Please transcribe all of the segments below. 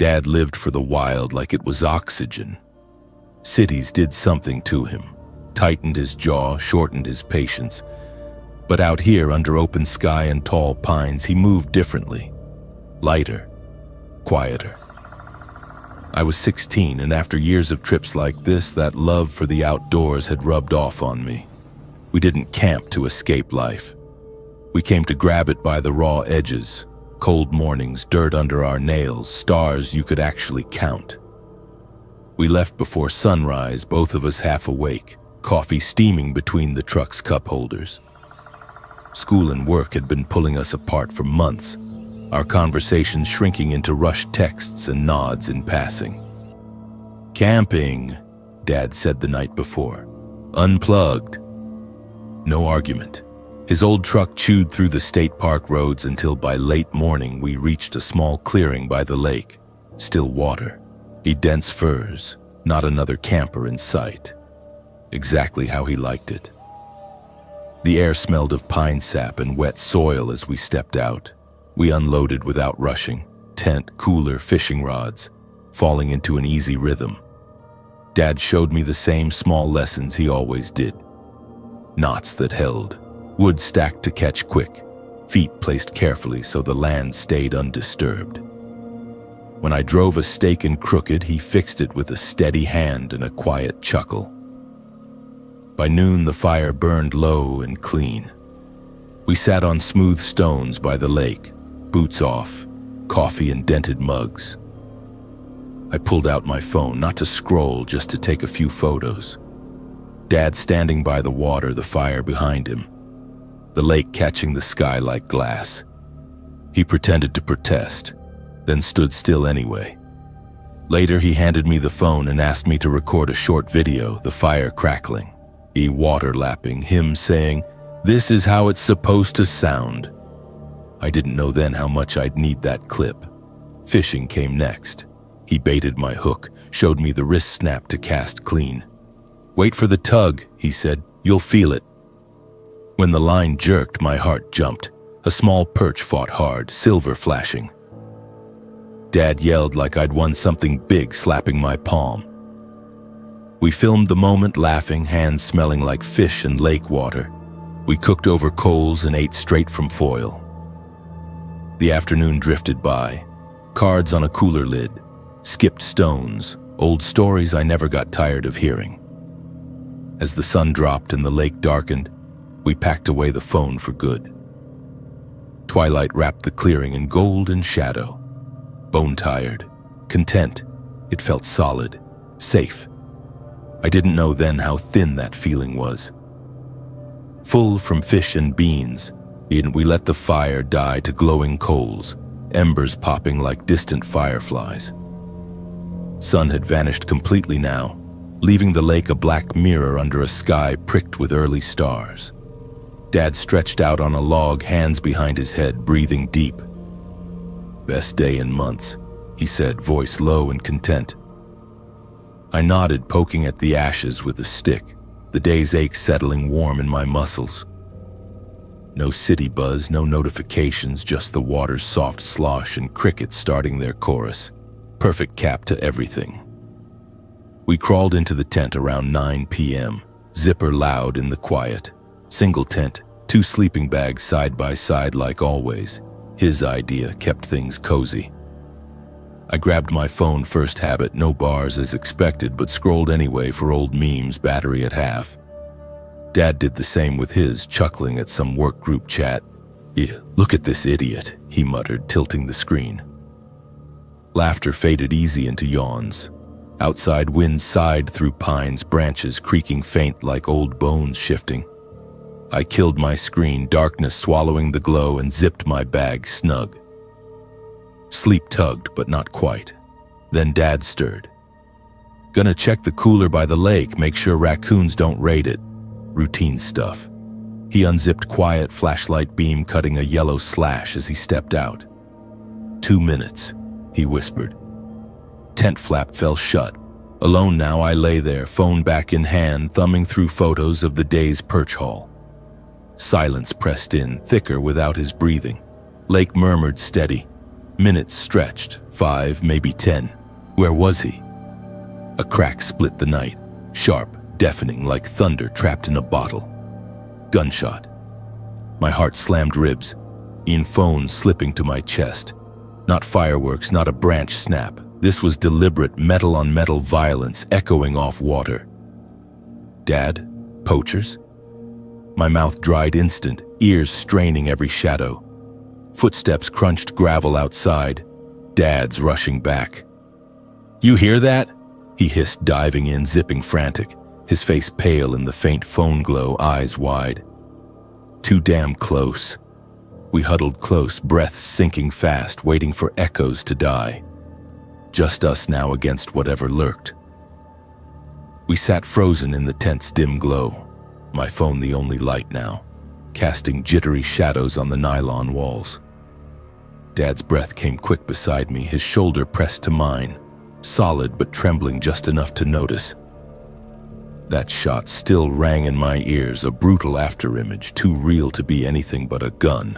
Dad lived for the wild like it was oxygen. Cities did something to him, tightened his jaw, shortened his patience. But out here, under open sky and tall pines, he moved differently. Lighter, quieter. I was 16, and after years of trips like this, that love for the outdoors had rubbed off on me. We didn't camp to escape life. We came to grab it by the raw edges. Cold mornings, dirt under our nails, stars you could actually count. We left before sunrise, both of us half awake, coffee steaming between the truck's cup holders. School and work had been pulling us apart for months, our conversations shrinking into rushed texts and nods in passing. "Camping," Dad said the night before. "Unplugged." No argument. His old truck chewed through the state park roads until by late morning we reached a small clearing by the lake. Still water, dense firs, not another camper in sight. Exactly how he liked it. The air smelled of pine sap and wet soil as we stepped out. We unloaded without rushing, tent, cooler, fishing rods, falling into an easy rhythm. Dad showed me the same small lessons he always did. Knots that held, wood stacked to catch quick, feet placed carefully so the land stayed undisturbed. When I drove a stake in crooked, he fixed it with a steady hand and a quiet chuckle. By noon, the fire burned low and clean. We sat on smooth stones by the lake, boots off, coffee in dented mugs. I pulled out my phone, not to scroll, just to take a few photos. Dad standing by the water, the fire behind him, the lake catching the sky like glass. He pretended to protest, then stood still anyway. Later, he handed me the phone and asked me to record a short video, the fire crackling, water lapping, him saying, "This is how it's supposed to sound." I didn't know then how much I'd need that clip. Fishing came next. He baited my hook, showed me the wrist snap to cast clean. "Wait for the tug," he said, "you'll feel it." When the line jerked, my heart jumped. A small perch fought hard, silver flashing. Dad yelled like I'd won something big, slapping my palm. We filmed the moment, laughing, hands smelling like fish and lake water. We cooked over coals and ate straight from foil. The afternoon drifted by. Cards on a cooler lid, skipped stones, old stories I never got tired of hearing. As the sun dropped and the lake darkened, we packed away the phone for good. Twilight wrapped the clearing in gold and shadow. Bone-tired, content, it felt solid, safe. I didn't know then how thin that feeling was. Full from fish and beans, we let the fire die to glowing coals, embers popping like distant fireflies. Sun had vanished completely now, leaving the lake a black mirror under a sky pricked with early stars. Dad stretched out on a log, hands behind his head, breathing deep. "Best day in months," he said, voice low and content. I nodded, poking at the ashes with a stick, the day's ache settling warm in my muscles. No city buzz, no notifications, just the water's soft slosh and crickets starting their chorus. Perfect cap to everything. We crawled into the tent around 9 p.m., zipper loud in the quiet. Single tent, 2 sleeping bags side by side like always. His idea kept things cozy. I grabbed my phone, first habit, no bars as expected, but scrolled anyway for old memes, battery at half. Dad did the same with his, chuckling at some work group chat. "Look at this idiot," he muttered, tilting the screen. Laughter faded easy into yawns. Outside, wind sighed through pines, branches creaking faint like old bones shifting. I killed my screen, darkness swallowing the glow, and zipped my bag snug. Sleep tugged, but not quite. Then Dad stirred. "Gonna check the cooler by the lake, make sure raccoons don't raid it." Routine stuff. He unzipped quiet, flashlight beam cutting a yellow slash as he stepped out. 2 minutes, he whispered. Tent flap fell shut. Alone now, I lay there, phone back in hand, thumbing through photos of the day's perch haul. Silence pressed in, thicker without his breathing. Lake murmured steady. Minutes stretched, 5, maybe 10. Where was he? A crack split the night, sharp, deafening like thunder trapped in a bottle. Gunshot. My heart slammed ribs, phone slipping to my chest. Not fireworks, not a branch snap. This was deliberate metal-on-metal violence echoing off water. Dad? Poachers? My mouth dried instant, ears straining every shadow. Footsteps crunched gravel outside. Dad's rushing back. "You hear that?" he hissed, diving in, zipping frantic, his face pale in the faint phone glow, eyes wide. Too damn close. We huddled close, breaths sinking fast, waiting for echoes to die. Just us now against whatever lurked. We sat frozen in the tent's dim glow, my phone the only light now, casting jittery shadows on the nylon walls. Dad's breath came quick beside me, his shoulder pressed to mine, solid but trembling just enough to notice. That shot still rang in my ears, a brutal afterimage, too real to be anything but a gun.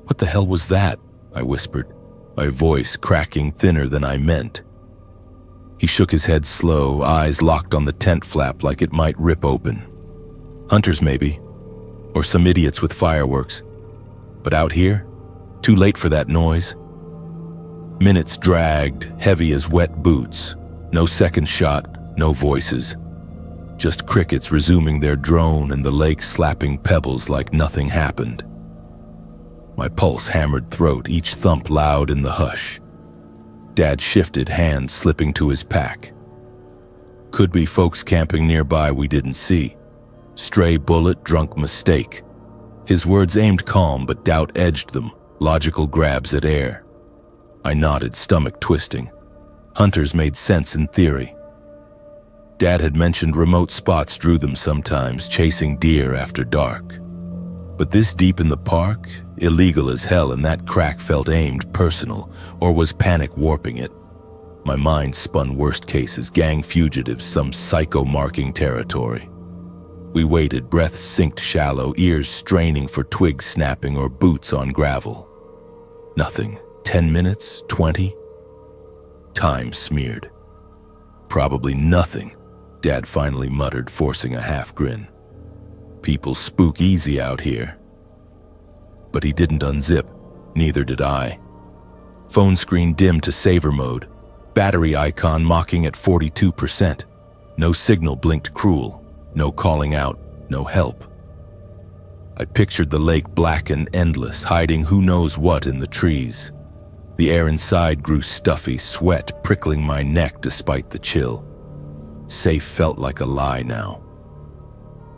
"What the hell was that?" I whispered, my voice cracking thinner than I meant. He shook his head slow, eyes locked on the tent flap like it might rip open. "Hunters maybe, or some idiots with fireworks. But out here, too late for that noise." Minutes dragged, heavy as wet boots. No second shot, no voices. Just crickets resuming their drone and the lake slapping pebbles like nothing happened. My pulse hammered throat, each thump loud in the hush. Dad shifted, hands slipping to his pack. Could be folks camping nearby we didn't see. Stray bullet, drunk mistake. His words aimed calm, but doubt edged them, logical grabs at air. I nodded, stomach twisting. Hunters made sense in theory. Dad had mentioned remote spots drew them sometimes, chasing deer after dark. But this deep in the park, illegal as hell, and that crack felt aimed, personal, or was panic warping it? My mind spun worst cases, gang fugitives, some psycho marking territory. We waited, breaths synced shallow, ears straining for twigs snapping or boots on gravel. Nothing. 10 minutes? 20? Time smeared. "Probably nothing," Dad finally muttered, forcing a half grin. "People spook easy out here." But he didn't unzip, neither did I. Phone screen dimmed to saver mode, battery icon mocking at 42%. No signal blinked cruel, no calling out, no help. I pictured the lake black and endless, hiding who knows what in the trees. The air inside grew stuffy, sweat prickling my neck despite the chill. Safe felt like a lie now.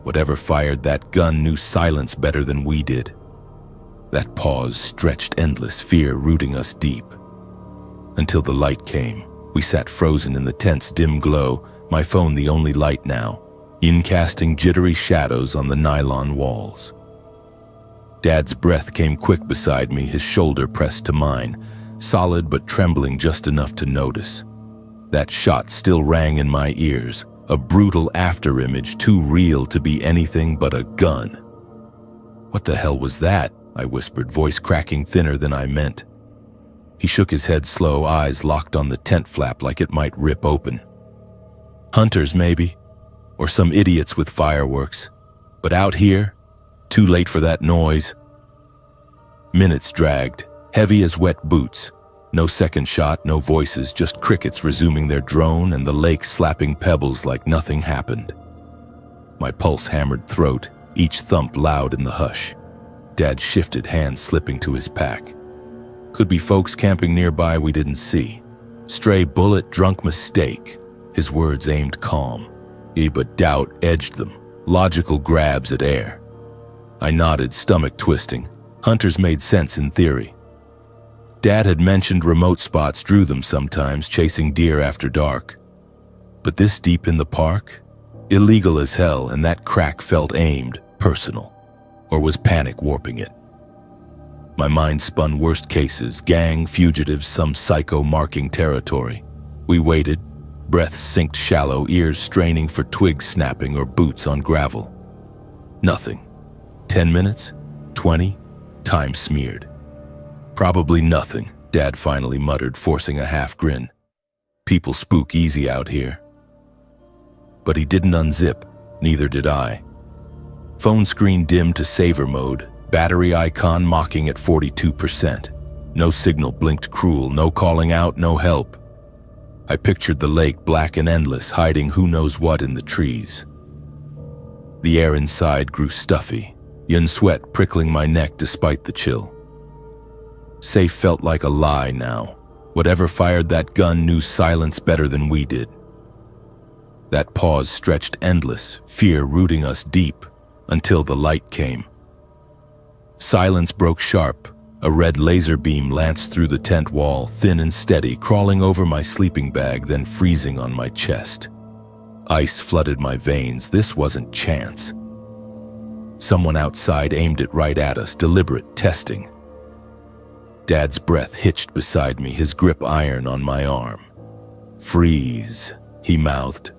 Whatever fired that gun knew silence better than we did. That pause stretched endless, fear rooting us deep. Until the light came, we sat frozen in the tent's dim glow, my phone the only light now, casting jittery shadows on the nylon walls. Dad's breath came quick beside me, his shoulder pressed to mine, solid but trembling just enough to notice. That shot still rang in my ears, a brutal afterimage too real to be anything but a gun. "What the hell was that?" I whispered, voice cracking thinner than I meant. He shook his head slow, eyes locked on the tent flap like it might rip open. "Hunters maybe, or some idiots with fireworks. But out here, too late for that noise." Minutes dragged, heavy as wet boots. No second shot, no voices, just crickets resuming their drone and the lake slapping pebbles like nothing happened. My pulse hammered throat, each thump loud in the hush. Dad shifted, hands slipping to his pack. Could be folks camping nearby we didn't see. Stray bullet, drunk mistake. His words aimed calm, but doubt edged them, logical grabs at air. I nodded, stomach twisting. Hunters made sense in theory. Dad had mentioned remote spots drew them sometimes, chasing deer after dark. But this deep in the park? Illegal as hell, and that crack felt aimed, personal. Or was panic warping it? My mind spun worst cases, gang, fugitives, some psycho marking territory. We waited, breaths synced shallow, ears straining for twigs snapping or boots on gravel. Nothing. 10 minutes? 20? Time smeared. "Probably nothing," Dad finally muttered, forcing a half grin. People spook easy out here. But he didn't unzip, neither did I. Phone screen dimmed to saver mode, battery icon mocking at 42%. No signal blinked cruel, no calling out, no help. I pictured the lake black and endless, hiding who knows what in the trees. The air inside grew stuffy, yin sweat prickling my neck despite the chill. Safe felt like a lie now. Whatever fired that gun knew silence better than we did. That pause stretched endless, fear rooting us deep, until the light came. Silence broke sharp. A red laser beam lanced through the tent wall, thin and steady, crawling over my sleeping bag, then freezing on my chest. Ice flooded my veins. This wasn't chance. Someone outside aimed it right at us, deliberate testing. Dad's breath hitched beside me, his grip iron on my arm. "Freeze," he mouthed.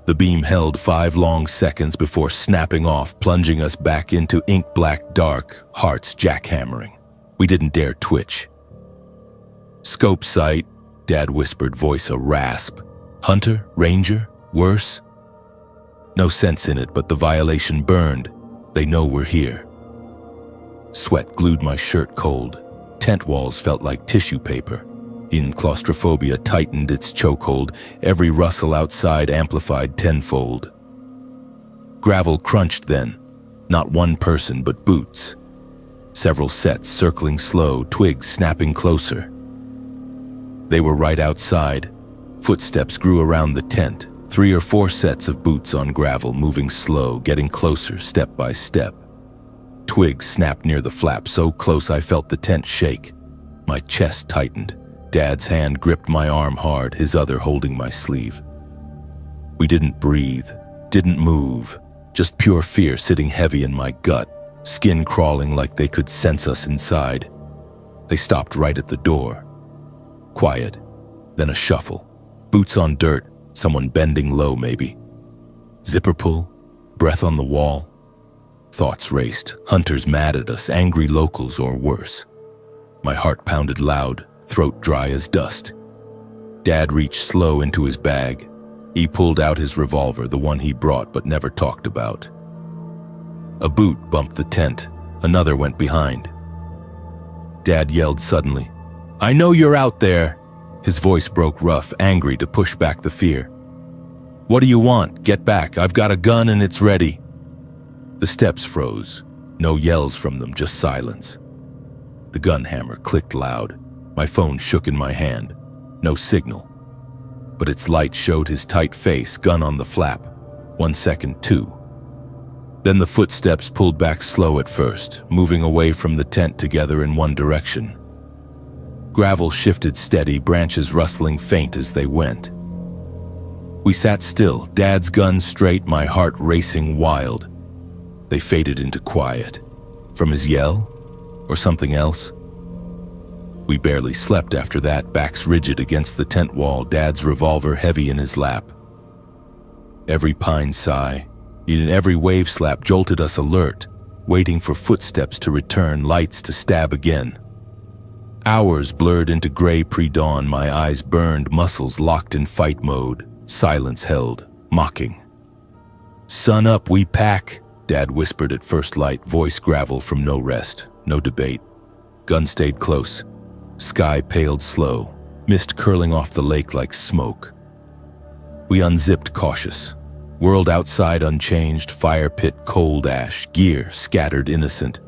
The beam held 5 long seconds before snapping off, plunging us back into ink-black dark, hearts jackhammering. We didn't dare twitch. "Scope sight," Dad whispered, voice a rasp. "Hunter? Ranger? Worse?" No sense in it, but the violation burned. They know we're here. Sweat glued my shirt cold. Tent walls felt like tissue paper. In claustrophobia tightened its chokehold, every rustle outside amplified tenfold. Gravel crunched then, not one person but boots. Several sets circling slow, twigs snapping closer. They were right outside. Footsteps grew around the tent, 3 or 4 sets of boots on gravel, moving slow, getting closer step by step. Twigs snapped near the flap, so close I felt the tent shake. My chest tightened. Dad's hand gripped my arm hard, his other holding my sleeve. We didn't breathe, didn't move, just pure fear sitting heavy in my gut, skin crawling like they could sense us inside. They stopped right at the door. Quiet, then a shuffle. Boots on dirt, someone bending low maybe. Zipper pull, breath on the wall. Thoughts raced, hunters mad at us, angry locals or worse. My heart pounded loud, throat dry as dust. Dad reached slow into his bag. He pulled out his revolver, the one he brought but never talked about. A boot bumped the tent. Another went behind. Dad yelled suddenly, "I know you're out there!" His voice broke rough, angry to push back the fear. "What do you want? Get back. I've got a gun and it's ready." The steps froze. No yells from them, just silence. The gun hammer clicked loud. My phone shook in my hand. No signal. But its light showed his tight face, gun on the flap. 1 second, 2. Then the footsteps pulled back slow at first, moving away from the tent together in one direction. Gravel shifted steady, branches rustling faint as they went. We sat still, Dad's gun straight, my heart racing wild. They faded into quiet. From his yell? Or something else? We barely slept after that, backs rigid against the tent wall, Dad's revolver heavy in his lap. Every pine sigh, in every wave slap jolted us alert, waiting for footsteps to return, lights to stab again. Hours blurred into gray pre-dawn, my eyes burned, muscles locked in fight mode, silence held, mocking. "Sun up, we pack," Dad whispered at first light, voice gravel from no rest, no debate. Gun stayed close. Sky paled slow, mist curling off the lake like smoke. We unzipped cautious. World outside unchanged, fire pit cold ash, gear scattered innocent.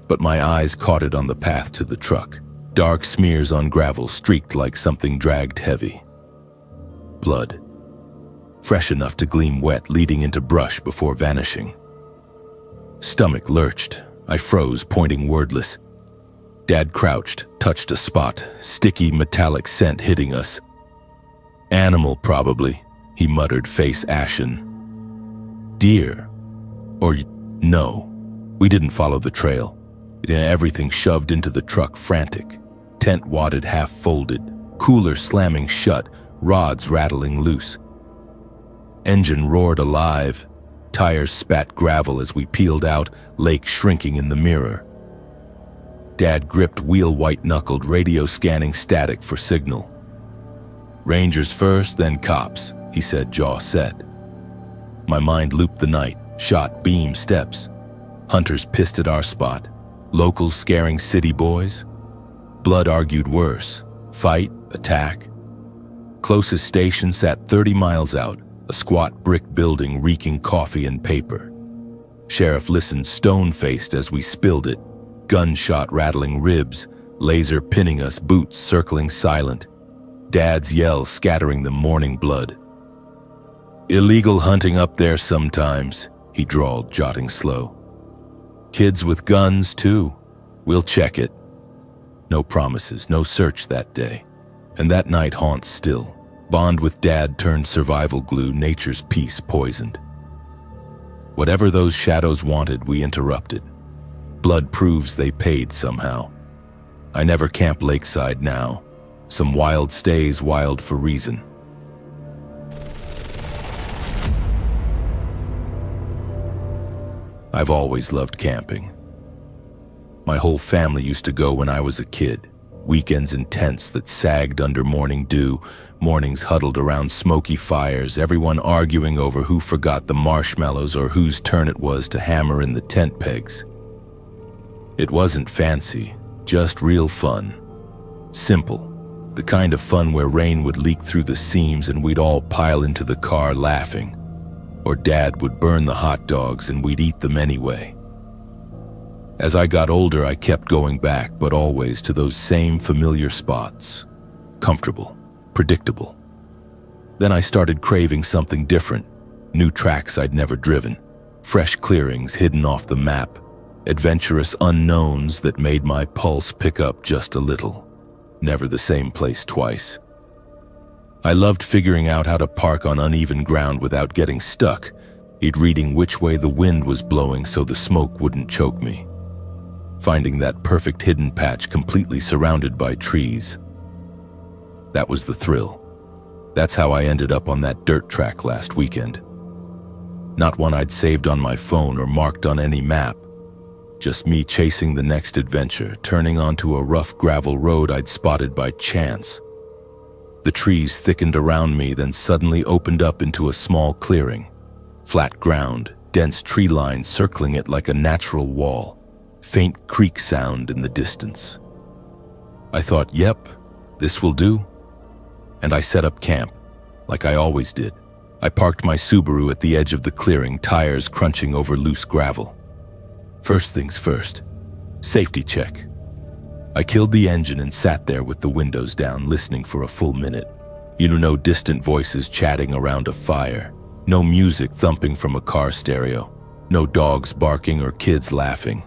But my eyes caught it on the path to the truck. Dark smears on gravel streaked like something dragged heavy. Blood. Fresh enough to gleam wet, leading into brush before vanishing. Stomach lurched. I froze, pointing wordless. Dad crouched, touched a spot, sticky metallic scent hitting us. "Animal, probably," he muttered, face ashen. "Deer. Or no." We didn't follow the trail. Everything shoved into the truck, frantic. Tent wadded half folded, cooler slamming shut, rods rattling loose. Engine roared alive. Tires spat gravel as we peeled out, lake shrinking in the mirror. Dad gripped wheel white-knuckled, radio scanning static for signal. "Rangers first, then cops," he said, jaw set. My mind looped the night, shot, beam, steps. Hunters pissed at our spot. Locals scaring city boys. Blood argued worse. Fight, attack. Closest station sat 30 miles out, a squat brick building reeking coffee and paper. Sheriff listened stone-faced as we spilled it, gunshot rattling ribs, laser pinning us, boots circling silent, Dad's yells scattering the morning blood. "Illegal hunting up there sometimes," he drawled, jotting slow. "Kids with guns, too. We'll check it." No promises, no search that day. And that night haunts still. Bond with Dad turned survival glue, nature's peace poisoned. Whatever those shadows wanted, we interrupted. Blood proves they paid somehow. I never camp lakeside now. Some wild stays wild for reason. I've always loved camping. My whole family used to go when I was a kid. Weekends in tents that sagged under morning dew, mornings huddled around smoky fires, everyone arguing over who forgot the marshmallows or whose turn it was to hammer in the tent pegs. It wasn't fancy, just real fun. Simple, the kind of fun where rain would leak through the seams and we'd all pile into the car laughing. Or Dad would burn the hot dogs and we'd eat them anyway. As I got older, I kept going back, but always to those same familiar spots. Comfortable, predictable. Then I started craving something different. New tracks I'd never driven. Fresh clearings hidden off the map. Adventurous unknowns that made my pulse pick up just a little. Never the same place twice. I loved figuring out how to park on uneven ground without getting stuck. Reading which way the wind was blowing so the smoke wouldn't choke me. Finding that perfect hidden patch completely surrounded by trees. That was the thrill. That's how I ended up on that dirt track last weekend. Not one I'd saved on my phone or marked on any map. Just me chasing the next adventure, turning onto a rough gravel road I'd spotted by chance. The trees thickened around me, then suddenly opened up into a small clearing. Flat ground, dense tree lines circling it like a natural wall. Faint creak sound in the distance. I thought, yep, this will do. And I set up camp, like I always did. I parked my Subaru at the edge of the clearing, tires crunching over loose gravel. First things first, safety check. I killed the engine and sat there with the windows down, listening for a full minute. No distant voices chatting around a fire. No music thumping from a car stereo. No dogs barking or kids laughing.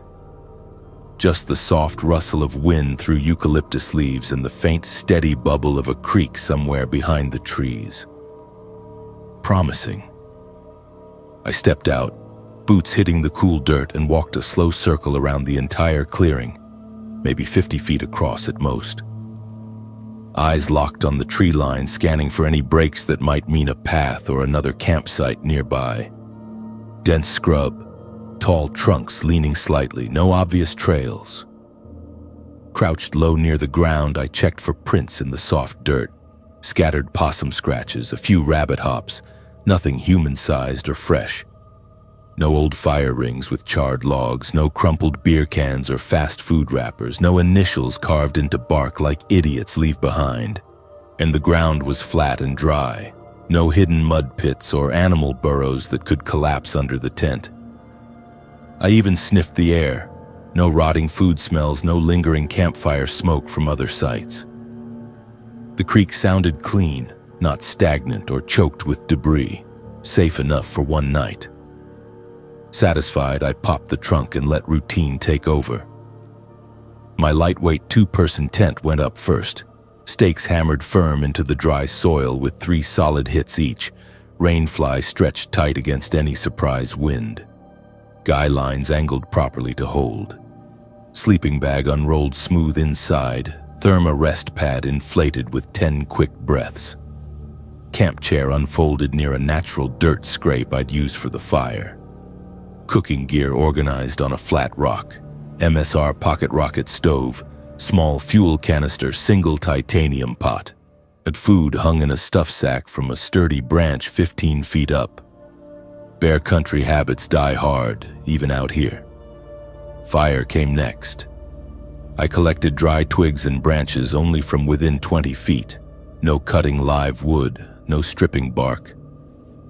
Just the soft rustle of wind through eucalyptus leaves and the faint, steady bubble of a creek somewhere behind the trees. Promising. I stepped out, boots hitting the cool dirt, and walked a slow circle around the entire clearing, maybe 50 feet across at most. Eyes locked on the tree line, scanning for any breaks that might mean a path or another campsite nearby. Dense scrub, tall trunks leaning slightly, no obvious trails. Crouched low near the ground, I checked for prints in the soft dirt. Scattered possum scratches, a few rabbit hops, nothing human-sized or fresh. No old fire rings with charred logs, no crumpled beer cans or fast food wrappers, no initials carved into bark like idiots leave behind. And the ground was flat and dry, no hidden mud pits or animal burrows that could collapse under the tent. I even sniffed the air. No rotting food smells, no lingering campfire smoke from other sites. The creek sounded clean, not stagnant or choked with debris, safe enough for one night. Satisfied, I popped the trunk and let routine take over. My lightweight two-person tent went up first, stakes hammered firm into the dry soil with 3 solid hits each, rainfly stretched tight against any surprise wind. Guy lines angled properly to hold. Sleeping bag unrolled smooth inside, therma rest pad inflated with 10 quick breaths. Camp chair unfolded near a natural dirt scrape I'd use for the fire. Cooking gear organized on a flat rock. MSR pocket rocket stove, small fuel canister, single titanium pot, and food hung in a stuff sack from a sturdy branch 15 feet up. Bear country habits die hard, even out here. Fire came next. I collected dry twigs and branches only from within 20 feet. No cutting live wood, no stripping bark.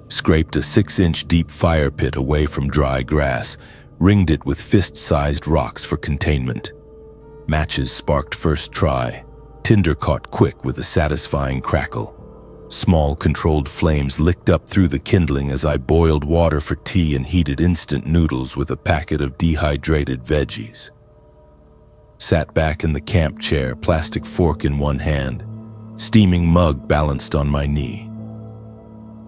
Scraped a 6-inch deep fire pit away from dry grass, ringed it with fist-sized rocks for containment. Matches sparked first try. Tinder caught quick with a satisfying crackle. Small controlled flames licked up through the kindling as I boiled water for tea and heated instant noodles with a packet of dehydrated veggies. Sat back in the camp chair, plastic fork in one hand, steaming mug balanced on my knee.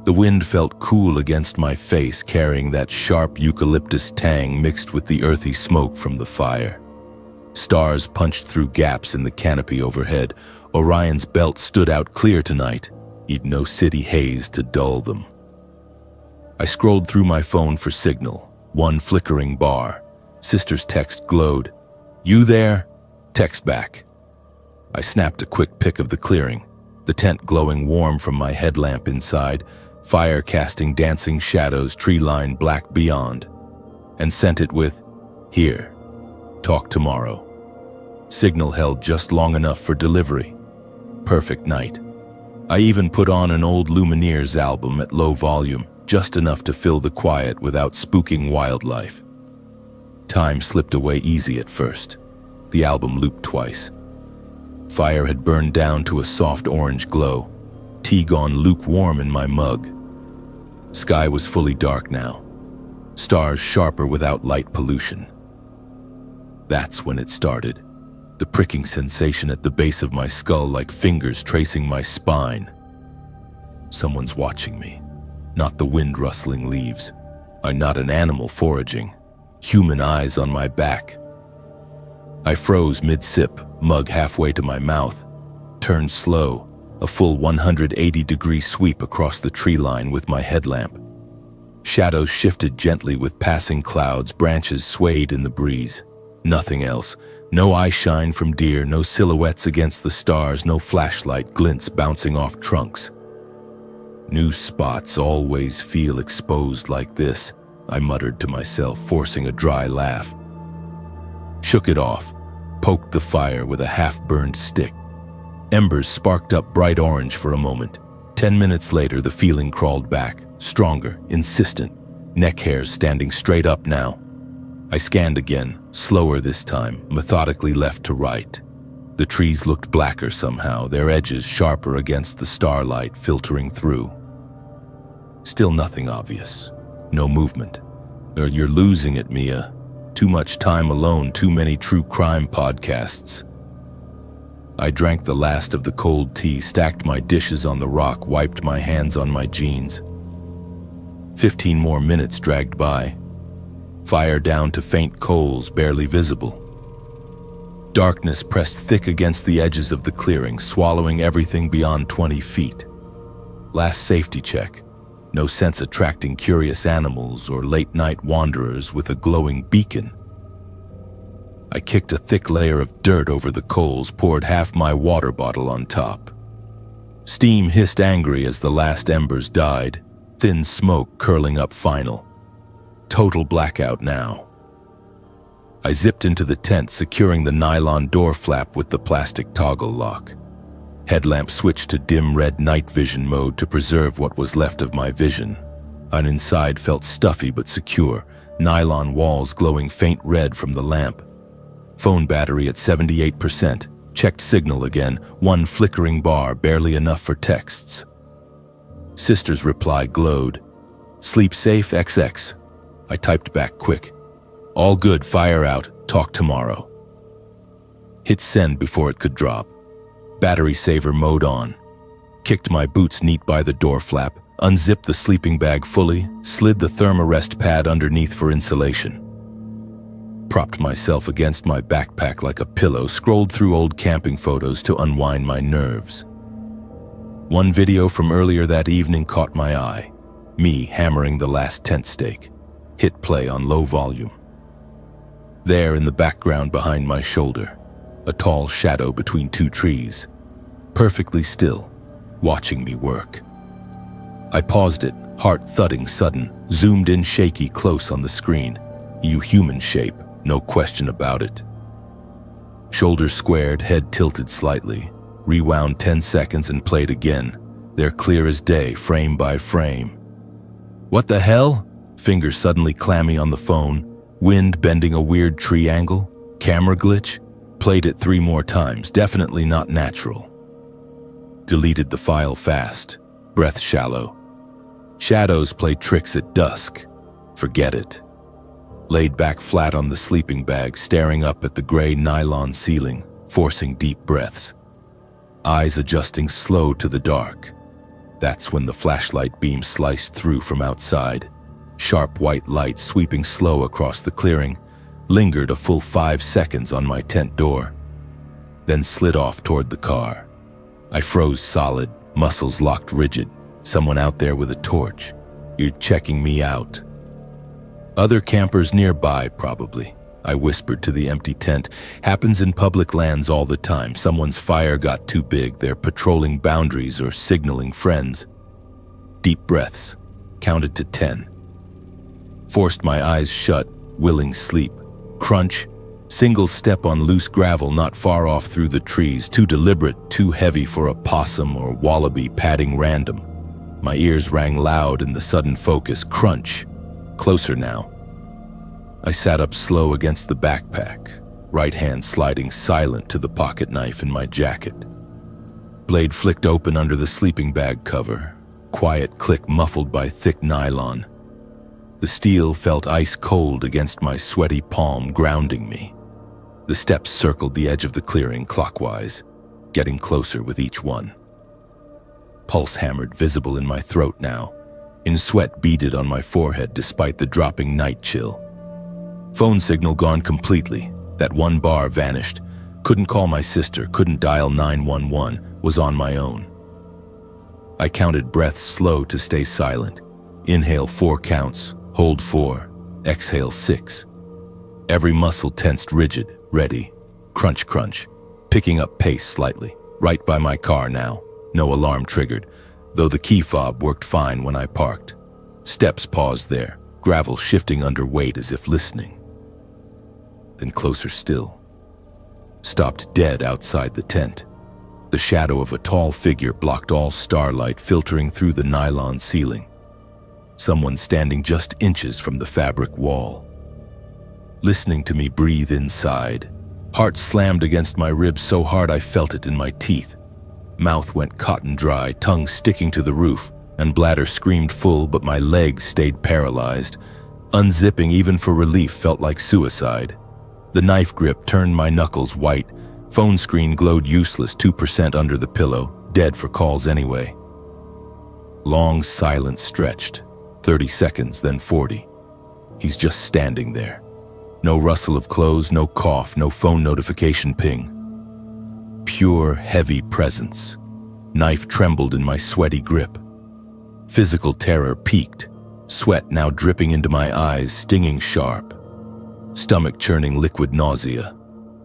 The wind felt cool against my face, carrying that sharp eucalyptus tang mixed with the earthy smoke from the fire. Stars punched through gaps in the canopy overhead. Orion's belt stood out clear tonight. He'd no city haze to dull them. I scrolled through my phone for signal. One flickering bar. Sister's text glowed. "You there?" Text back. I snapped a quick pic of the clearing, the tent glowing warm from my headlamp inside, fire casting dancing shadows, tree line black beyond, and sent it with, "Here. Talk tomorrow." Signal held just long enough for delivery. Perfect night. I even put on an old Lumineers album at low volume, just enough to fill the quiet without spooking wildlife. Time slipped away easy at first. The album looped twice. Fire had burned down to a soft orange glow. Tea gone lukewarm in my mug. Sky was fully dark now. Stars sharper without light pollution. That's when it started. The pricking sensation at the base of my skull, like fingers tracing my spine. Someone's watching me, not the wind rustling leaves. I'm not an animal foraging. Human eyes on my back. I froze mid-sip, mug halfway to my mouth, turned slow, a full 180-degree sweep across the tree line with my headlamp. Shadows shifted gently with passing clouds, branches swayed in the breeze. Nothing else. No eye shine from deer, no silhouettes against the stars, no flashlight glints bouncing off trunks. New spots always feel exposed like this, I muttered to myself, forcing a dry laugh. Shook it off, poked the fire with a half-burned stick. Embers sparked up bright orange for a moment. 10 minutes later, the feeling crawled back, stronger, insistent, neck hairs standing straight up now. I scanned again, slower this time, methodically left to right. The trees looked blacker somehow, their edges sharper against the starlight filtering through. Still nothing obvious. No movement. You're losing it, Mia. Too much time alone, too many true crime podcasts. I drank the last of the cold tea, stacked my dishes on the rock, wiped my hands on my jeans. 15 more minutes dragged by. Fire down to faint coals, barely visible. Darkness pressed thick against the edges of the clearing, swallowing everything beyond 20 feet. Last safety check. No sense attracting curious animals or late-night wanderers with a glowing beacon. I kicked a thick layer of dirt over the coals, poured half my water bottle on top. Steam hissed angry as the last embers died, thin smoke curling up final. Total blackout now. I zipped into the tent, securing the nylon door flap with the plastic toggle lock. Headlamp switched to dim red night vision mode to preserve what was left of my vision. Inside felt stuffy but secure, nylon walls glowing faint red from the lamp. Phone battery at 78%. Checked signal again, one flickering bar, barely enough for texts. Sister's reply glowed. "Sleep safe, XX." I typed back quick. "All good, fire out, talk tomorrow." Hit send before it could drop. Battery saver mode on. Kicked my boots neat by the door flap, unzipped the sleeping bag fully, slid the thermarest pad underneath for insulation. Propped myself against my backpack like a pillow, scrolled through old camping photos to unwind my nerves. One video from earlier that evening caught my eye. Me hammering the last tent stake. Hit play on low volume. There in the background behind my shoulder, a tall shadow between two trees, perfectly still, watching me work. I paused it, heart thudding sudden, zoomed in shaky close on the screen. Human shape, no question about it. Shoulders squared, head tilted slightly. Rewound 10 seconds and played again. They're clear as day, frame by frame. What the hell? Fingers suddenly clammy on the phone. Wind bending a weird tree angle. Camera glitch. Played it 3 more times, definitely not natural. Deleted the file fast. Breath shallow. Shadows play tricks at dusk. Forget it. Laid back flat on the sleeping bag, staring up at the gray nylon ceiling, forcing deep breaths. Eyes adjusting slow to the dark. That's when the flashlight beam sliced through from outside. Sharp white light sweeping slow across the clearing, lingered a full 5 seconds on my tent door, then slid off toward the car. I froze solid, muscles locked rigid. Someone out there with a torch. You're checking me out. Other campers nearby, probably. I whispered to the empty tent. Happens in public lands all the time. Someone's fire got too big. They're patrolling boundaries or signaling friends. Deep breaths. Counted to 10. Forced my eyes shut, willing sleep. Crunch. Single step on loose gravel not far off through the trees. Too deliberate, too heavy for a possum or wallaby padding random. My ears rang loud in the sudden focus. Crunch. Closer now. I sat up slow against the backpack, right hand sliding silent to the pocket knife in my jacket. Blade flicked open under the sleeping bag cover. Quiet click muffled by thick nylon. The steel felt ice cold against my sweaty palm, grounding me. The steps circled the edge of the clearing clockwise, getting closer with each one. Pulse hammered, visible in my throat now. In sweat beaded on my forehead despite the dropping night chill. Phone signal gone completely. That one bar vanished. Couldn't call my sister, couldn't dial 911, was on my own. I counted breaths slow to stay silent. Inhale 4 counts, hold 4, exhale 6. Every muscle tensed rigid, ready. Crunch, crunch. Picking up pace slightly. Right by my car now. No alarm triggered, though the key fob worked fine when I parked. Steps paused there, gravel shifting under weight as if listening. Then closer still. Stopped dead outside the tent. The shadow of a tall figure blocked all starlight filtering through the nylon ceiling. Someone standing just inches from the fabric wall. Listening to me breathe inside. Heart slammed against my ribs so hard I felt it in my teeth. Mouth went cotton dry, tongue sticking to the roof, and bladder screamed full, but my legs stayed paralyzed. Unzipping even for relief felt like suicide. The knife grip turned my knuckles white. Phone screen glowed useless, 2% under the pillow, dead for calls anyway. Long silence stretched, 30 seconds, then 40. He's just standing there. No rustle of clothes, no cough, no phone notification ping. Pure, heavy presence. Knife trembled in my sweaty grip. Physical terror peaked, sweat now dripping into my eyes, stinging sharp. Stomach churning liquid nausea.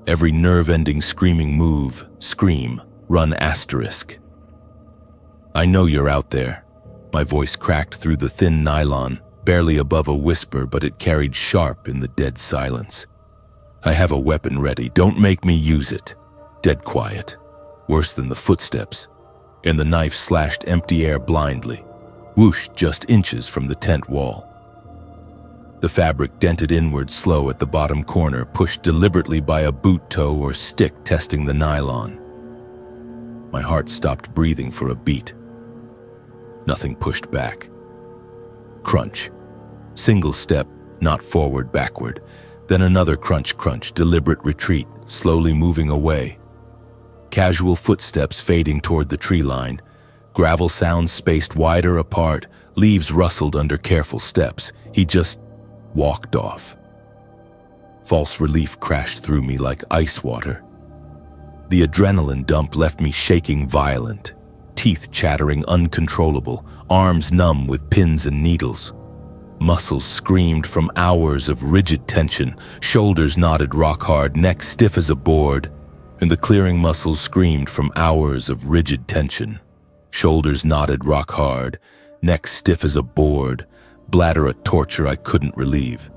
Every nerve-ending screaming move, scream, run asterisk. I know you're out there. My voice cracked through the thin nylon, barely above a whisper, but it carried sharp in the dead silence. I have a weapon ready, don't make me use it. Dead quiet. Worse than the footsteps. And the knife slashed empty air blindly. Whoosh, just inches from the tent wall. The fabric dented inward slow at the bottom corner, pushed deliberately by a boot toe or stick testing the nylon. My heart stopped breathing for a beat. Nothing pushed back. Crunch. Single step, not forward, backward. Then another crunch, crunch, deliberate retreat, slowly moving away. Casual footsteps fading toward the tree line. Gravel sounds spaced wider apart. Leaves rustled under careful steps. He just walked off. False relief crashed through me like ice water. The adrenaline dump left me shaking violent. Teeth chattering uncontrollable. Arms numb with pins and needles. Muscles screamed from hours of rigid tension, shoulders knotted rock hard, neck stiff as a board, and the clearing muscles screamed from hours of rigid tension. Shoulders knotted rock hard, neck stiff as a board, bladder a torture I couldn't relieve.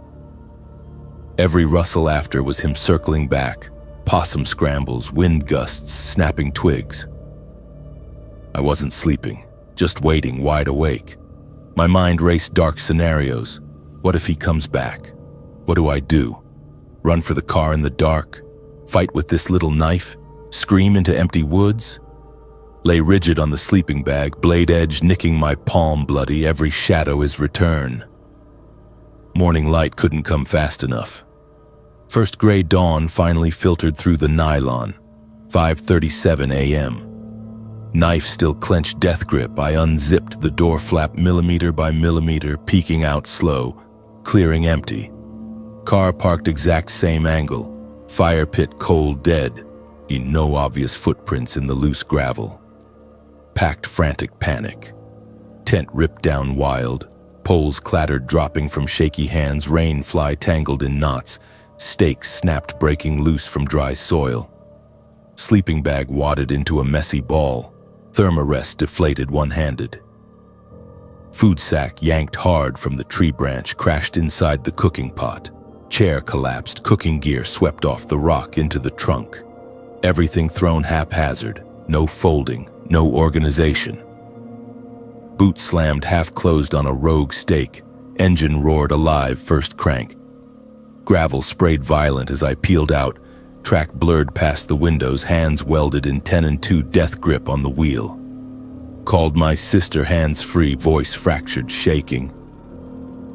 Every rustle after was him circling back, possum scrambles, wind gusts, snapping twigs. I wasn't sleeping, just waiting, wide awake. My mind raced dark scenarios. What if he comes back? What do I do? Run for the car in the dark? Fight with this little knife? Scream into empty woods? Lay rigid on the sleeping bag, blade edge nicking my palm bloody, every shadow his return. Morning light couldn't come fast enough. First gray dawn finally filtered through the nylon. 5:37 a.m. Knife still clenched death grip, I unzipped the door flap millimeter by millimeter, peeking out slow, clearing empty. Car parked exact same angle. Fire pit cold dead. No obvious footprints in the loose gravel. Packed frantic panic. Tent ripped down wild. Poles clattered dropping from shaky hands, rain fly tangled in knots. Stakes snapped breaking loose from dry soil. Sleeping bag wadded into a messy ball. Thermarest deflated one-handed. Food sack yanked hard from the tree branch, crashed inside the cooking pot. Chair collapsed, cooking gear swept off the rock into the trunk. Everything thrown haphazard, no folding, no organization. Boot slammed half-closed on a rogue stake. Engine roared alive, first crank. Gravel sprayed violent as I peeled out. Track blurred past the windows, hands welded in 10-2 death grip on the wheel. Called my sister hands-free, voice fractured, shaking.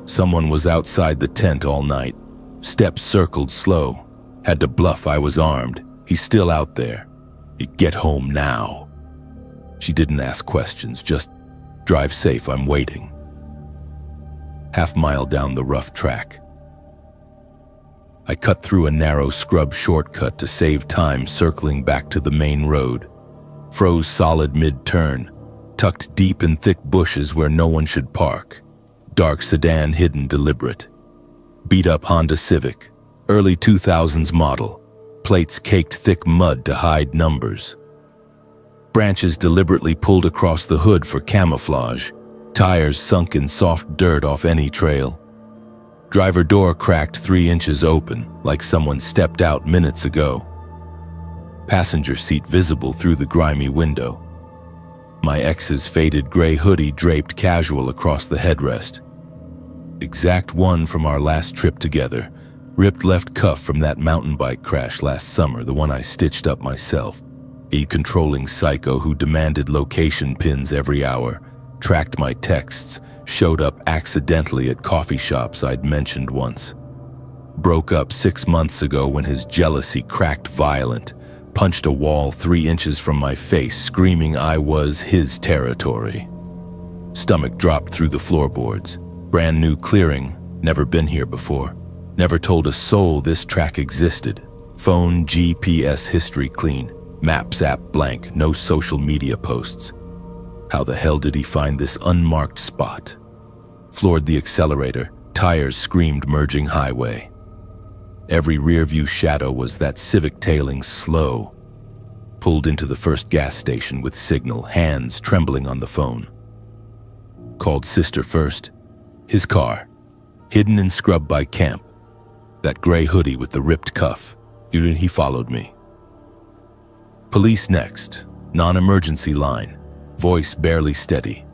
Someone was outside the tent all night. Steps circled slow. Had to bluff I was armed. He's still out there. He'd get home now. She didn't ask questions, just drive safe, I'm waiting. Half-mile down the rough track. I cut through a narrow scrub shortcut to save time, circling back to the main road. Froze solid mid-turn, tucked deep in thick bushes where no one should park. Dark sedan hidden deliberate. Beat-up Honda Civic, early 2000s model. Plates caked thick mud to hide numbers. Branches deliberately pulled across the hood for camouflage. Tires sunk in soft dirt off any trail. Driver door cracked 3 inches open, like someone stepped out minutes ago. Passenger seat visible through the grimy window. My ex's faded gray hoodie draped casual across the headrest. Exact one from our last trip together. Ripped left cuff from that mountain bike crash last summer, the one I stitched up myself. A controlling psycho who demanded location pins every hour, tracked my texts, showed up accidentally at coffee shops I'd mentioned once. Broke up 6 months ago when his jealousy cracked violent, punched a wall 3 inches from my face, screaming I was his territory. Stomach dropped through the floorboards. Brand new clearing, never been here before. Never told a soul this track existed. Phone GPS history clean, maps app blank, no social media posts. How the hell did he find this unmarked spot? Floored the accelerator, tires screamed merging highway. Every rearview shadow was that Civic tailing slow. Pulled into the first gas station with signal, hands trembling on the phone. Called sister first. His car, hidden in scrub by camp. That gray hoodie with the ripped cuff. He followed me. Police next, non-emergency line, voice barely steady.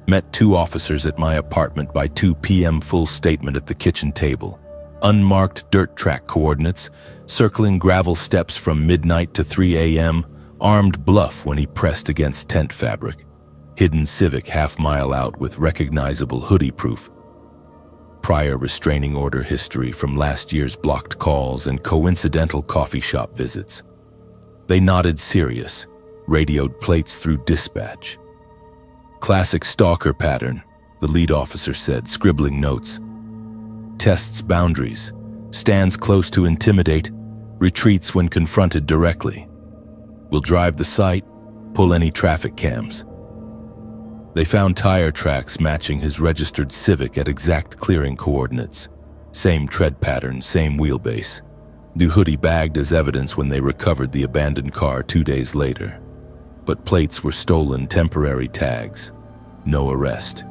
Met 2 officers at my apartment by 2 p.m. full statement at the kitchen table. Unmarked dirt track coordinates, circling gravel steps from midnight to 3 a.m., armed bluff when he pressed against tent fabric. Hidden Civic half-mile out with recognizable hoodie proof. Prior restraining order history from last year's blocked calls and coincidental coffee shop visits. They nodded serious, radioed plates through dispatch. Classic stalker pattern, the lead officer said, scribbling notes. Tests boundaries, stands close to intimidate, retreats when confronted directly. Will drive the site, pull any traffic cams. They found tire tracks matching his registered Civic at exact clearing coordinates. Same tread pattern, same wheelbase. The hoodie bagged as evidence when they recovered the abandoned car 2 days later. But plates were stolen, temporary tags. No arrest.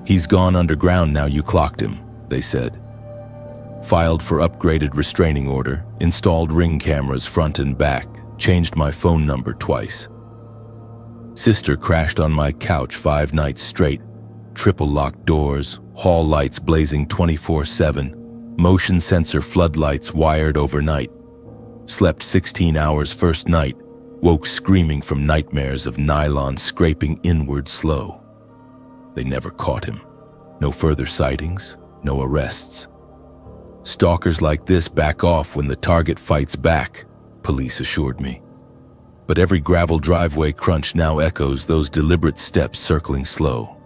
"He's gone underground now, you clocked him," they said. Filed for upgraded restraining order, installed ring cameras front and back, changed my phone number twice. Sister crashed on my couch 5 nights straight. Triple locked doors, hall lights blazing 24/7, motion sensor floodlights wired overnight. Slept 16 hours first night, woke screaming from nightmares of nylon scraping inward slow. They never caught him. No further sightings, no arrests. "Stalkers like this back off when the target fights back," police assured me. But every gravel driveway crunch now echoes those deliberate steps circling slow.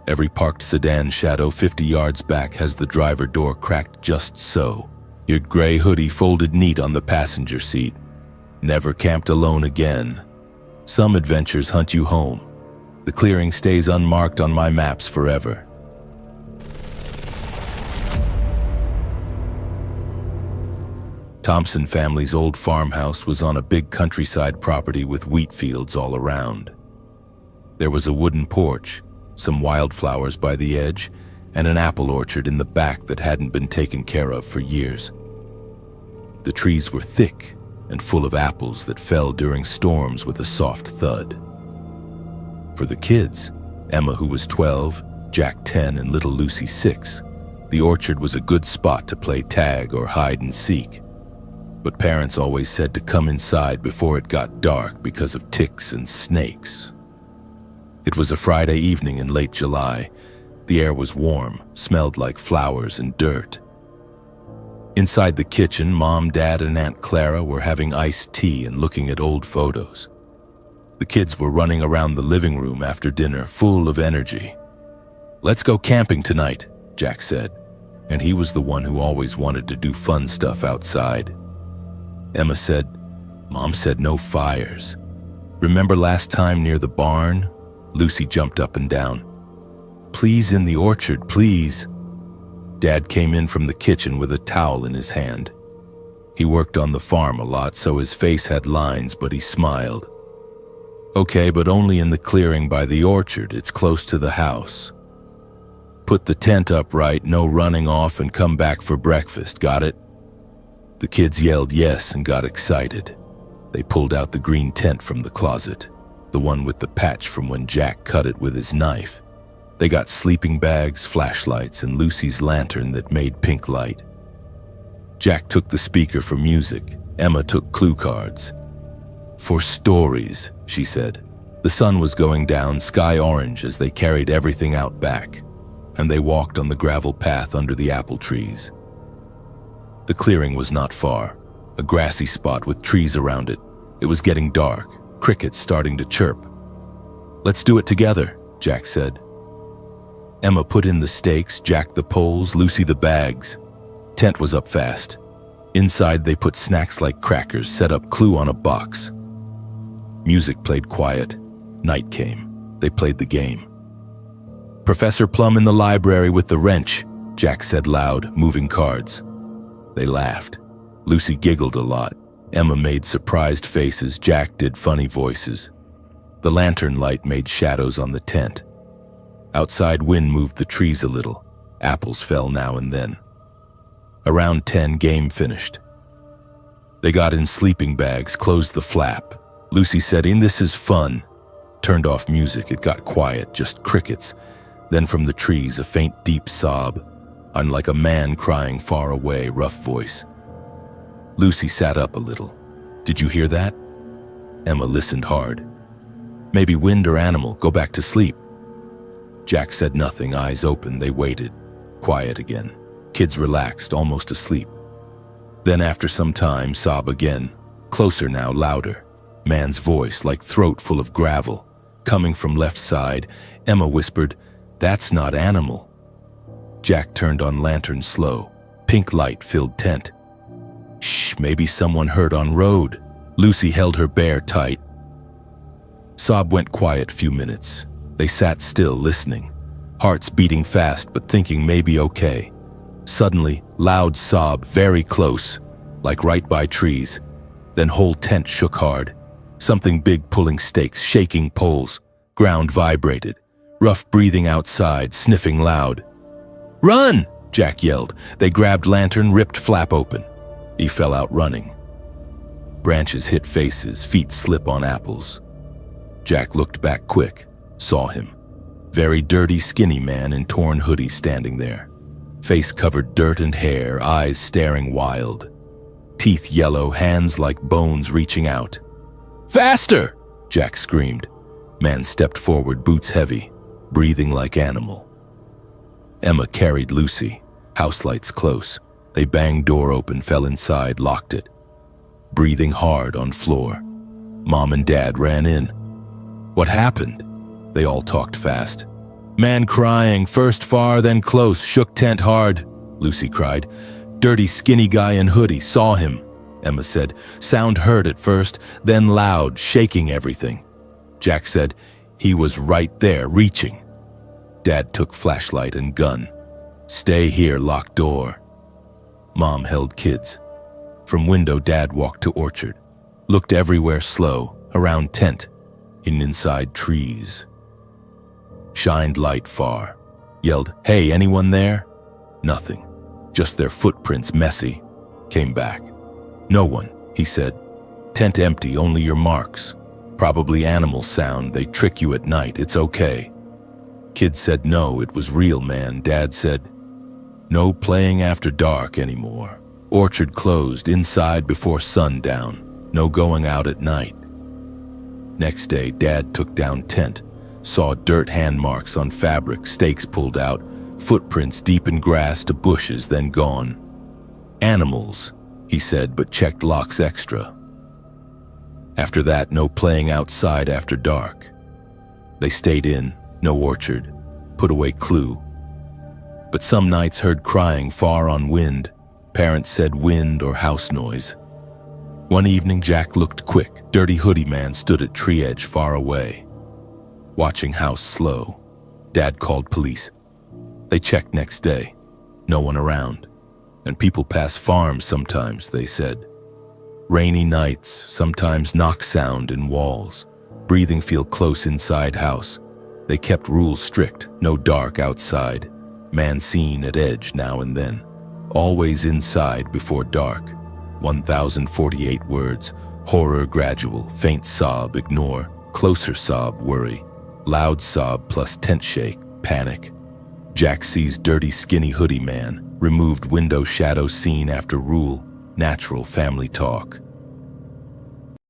Every parked sedan shadow 50 yards back has the driver door cracked just so. Your gray hoodie folded neat on the passenger seat. Never camped alone again. Some adventures hunt you home. The clearing stays unmarked on my maps forever. Thompson family's old farmhouse was on a big countryside property with wheat fields all around. There was a wooden porch, some wildflowers by the edge, and an apple orchard in the back that hadn't been taken care of for years. The trees were thick and full of apples that fell during storms with a soft thud. For the kids, Emma, who was 12, Jack 10, and little Lucy 6, the orchard was a good spot to play tag or hide and seek. But parents always said to come inside before it got dark because of ticks and snakes. It was a Friday evening in late July. The air was warm, smelled like flowers and dirt. Inside the kitchen, Mom, Dad, and Aunt Clara were having iced tea and looking at old photos. The kids were running around the living room after dinner, full of energy. "Let's go camping tonight," Jack said, and he was the one who always wanted to do fun stuff outside. Emma said, "Mom said no fires. Remember last time near the barn?" Lucy jumped up and down. "Please, in the orchard, please." Dad came in from the kitchen with a towel in his hand. He worked on the farm a lot, so his face had lines, but he smiled. "Okay, but only in the clearing by the orchard. It's close to the house. Put the tent up right, no running off, and come back for breakfast, got it?" The kids yelled yes and got excited. They pulled out the green tent from the closet, the one with the patch from when Jack cut it with his knife. They got sleeping bags, flashlights, and Lucy's lantern that made pink light. Jack took the speaker for music. Emma took clue cards. "For stories," she said. The sun was going down, sky orange, as they carried everything out back, and they walked on the gravel path under the apple trees. The clearing was not far, a grassy spot with trees around it. It was getting dark, crickets starting to chirp. "Let's do it together," Jack said. Emma put in the stakes, Jack the poles, Lucy the bags. Tent was up fast. Inside they put snacks like crackers, set up clue on a box. Music played quiet. Night came. They played the game. "Professor Plum in the library with the wrench," Jack said loud, moving cards. They laughed. Lucy giggled a lot. Emma made surprised faces. Jack did funny voices. The lantern light made shadows on the tent. Outside wind moved the trees a little. Apples fell now and then. Around 10, game finished. They got in sleeping bags, closed the flap. Lucy said, "This is fun." Turned off music. It got quiet, just crickets. Then from the trees, a faint, deep sob, unlike a man crying far away, rough voice. Lucy sat up a little. "Did you hear that?" Emma listened hard. "Maybe wind or animal. Go back to sleep." Jack said nothing, eyes open. They waited. Quiet again. Kids relaxed, almost asleep. Then after some time, sob again. Closer now, louder. Man's voice, like throat full of gravel. Coming from left side, Emma whispered, "That's not animal." Jack turned on lantern slow. Pink light filled tent. "Shh, maybe someone heard on road." Lucy held her bear tight. Sob went quiet few minutes. They sat still, listening, hearts beating fast but thinking maybe okay. Suddenly, loud sob, very close, like right by trees. Then whole tent shook hard. Something big pulling stakes, shaking poles. Ground vibrated. Rough breathing outside, sniffing loud. "Run!" Jack yelled. They grabbed lantern, ripped flap open. He fell out running. Branches hit faces, feet slip on apples. Jack looked back quick, saw him. Very dirty, skinny man in torn hoodie standing there. Face covered dirt and hair, eyes staring wild. Teeth yellow, hands like bones reaching out. "Faster!" Jack screamed. Man stepped forward, boots heavy, breathing like animal. Emma carried Lucy, house lights close. They banged door open, fell inside, locked it. Breathing hard on floor. Mom and Dad ran in. "What happened?" They all talked fast. "Man crying, first far, then close, shook tent hard," Lucy cried. "Dirty, skinny guy in hoodie, saw him," Emma said. "Sound heard at first, then loud, shaking everything." Jack said, "He was right there, reaching." Dad took flashlight and gun. "Stay here, locked door." Mom held kids. From window, Dad walked to orchard. Looked everywhere slow, around tent, and inside trees. Shined light far. Yelled, "Hey, anyone there?" Nothing. Just their footprints, messy. Came back. "No one," he said. "Tent empty, only your marks. Probably animal sound, they trick you at night, it's okay." Kids said no, it was real, man. Dad said, "No playing after dark anymore. Orchard closed, inside before sundown. No going out at night." Next day, Dad took down tent. Saw dirt hand marks on fabric, stakes pulled out, footprints deep in grass to bushes, then gone. "Animals," he said, but checked locks extra. After that, no playing outside after dark. They stayed in, no orchard, put away clue. But some nights heard crying far on wind. Parents said wind or house noise. One evening, Jack looked quick. Dirty hoodie man stood at tree edge far away, watching house slow. Dad called police. They checked next day. No one around. And people pass farms sometimes, they said. Rainy nights, sometimes knock sound in walls. Breathing feel close inside house. They kept rules strict, no dark outside. Man seen at edge now and then. Always inside before dark. 1,048 words. Horror gradual, faint sob, ignore. Closer sob, worry. Loud sob plus tent shake, panic. Jack sees dirty skinny hoodie man. Removed window shadow seen after rule. Natural family talk.